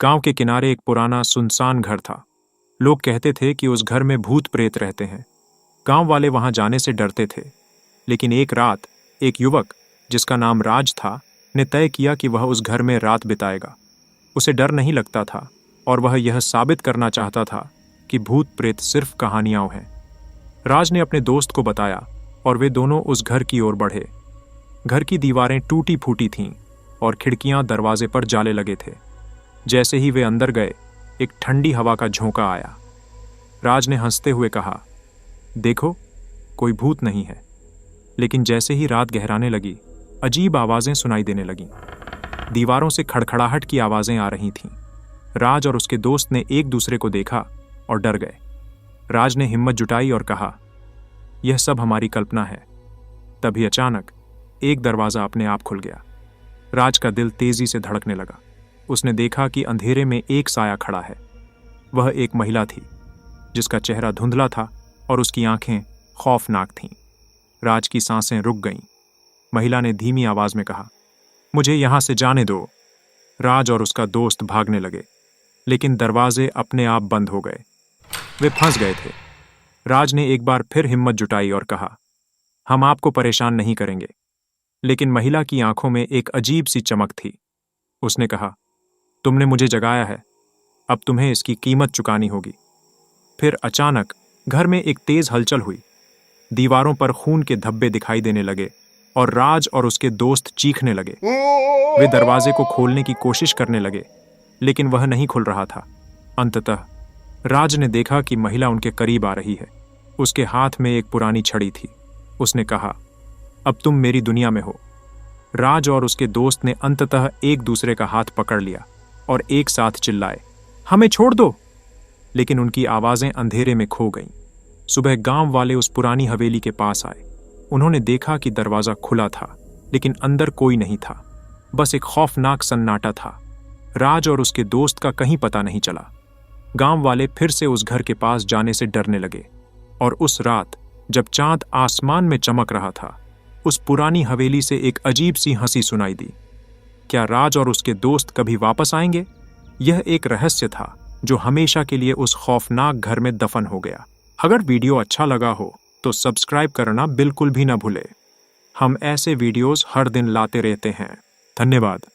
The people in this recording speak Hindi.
गांव के किनारे एक पुराना सुनसान घर था। लोग कहते थे कि उस घर में भूत प्रेत रहते हैं। गांव वाले वहां जाने से डरते थे। लेकिन एक रात एक युवक, जिसका नाम राज था, ने तय किया कि वह उस घर में रात बिताएगा। उसे डर नहीं लगता था और वह यह साबित करना चाहता था कि भूत प्रेत सिर्फ कहानियां हैं। राज ने अपने दोस्त को बताया और वे दोनों उस घर की ओर बढ़े। घर की दीवारें टूटी फूटी थीं और खिड़कियां दरवाजे पर जाले लगे थे। जैसे ही वे अंदर गए, एक ठंडी हवा का झोंका आया। राज ने हंसते हुए कहा, देखो, कोई भूत नहीं है। लेकिन जैसे ही रात गहराने लगी, अजीब आवाजें सुनाई देने लगीं। दीवारों से खड़खड़ाहट की आवाजें आ रही थीं। राज और उसके दोस्त ने एक दूसरे को देखा और डर गए। राज ने हिम्मत जुटाई और कहा, यह सब हमारी कल्पना है। तभी अचानक एक दरवाजा अपने आप खुल गया। राज का दिल तेजी से धड़कने लगा। उसने देखा कि अंधेरे में एक साया खड़ा है। वह एक महिला थी, जिसका चेहरा धुंधला था और उसकी आंखें खौफनाक थीं। राज की सांसें रुक गईं। महिला ने धीमी आवाज में कहा, मुझे यहां से जाने दो। राज और उसका दोस्त भागने लगे, लेकिन दरवाजे अपने आप बंद हो गए। वे फंस गए थे। राज ने एक बार फिर हिम्मत जुटाई और कहा, हम आपको परेशान नहीं करेंगे। लेकिन महिला की आंखों में एक अजीब सी चमक थी। उसने कहा, तुमने मुझे जगाया है, अब तुम्हें इसकी कीमत चुकानी होगी। फिर अचानक घर में एक तेज हलचल हुई। दीवारों पर खून के धब्बे दिखाई देने लगे और राज और उसके दोस्त चीखने लगे। वे दरवाजे को खोलने की कोशिश करने लगे, लेकिन वह नहीं खुल रहा था। अंततः राज ने देखा कि महिला उनके करीब आ रही है। उसके हाथ में एक पुरानी छड़ी थी। उसने कहा, अब तुम मेरी दुनिया में हो। राज और उसके दोस्त ने अंततः एक दूसरे का हाथ पकड़ लिया और एक साथ चिल्लाए, हमें छोड़ दो। लेकिन उनकी आवाजें अंधेरे में खो गईं। सुबह गांव वाले उस पुरानी हवेली के पास आए। उन्होंने देखा कि दरवाजा खुला था, लेकिन अंदर कोई नहीं था। बस एक खौफनाक सन्नाटा था। राज और उसके दोस्त का कहीं पता नहीं चला। गांव वाले फिर से उस घर के पास जाने से डरने लगे। और उस रात, जब चांद आसमान में चमक रहा था, उस पुरानी हवेली से एक अजीब सी हंसी सुनाई दी। क्या राज और उसके दोस्त कभी वापस आएंगे? यह एक रहस्य था जो हमेशा के लिए उस खौफनाक घर में दफन हो गया। अगर वीडियो अच्छा लगा हो तो सब्सक्राइब करना बिल्कुल भी ना भूले। हम ऐसे वीडियोस हर दिन लाते रहते हैं। धन्यवाद।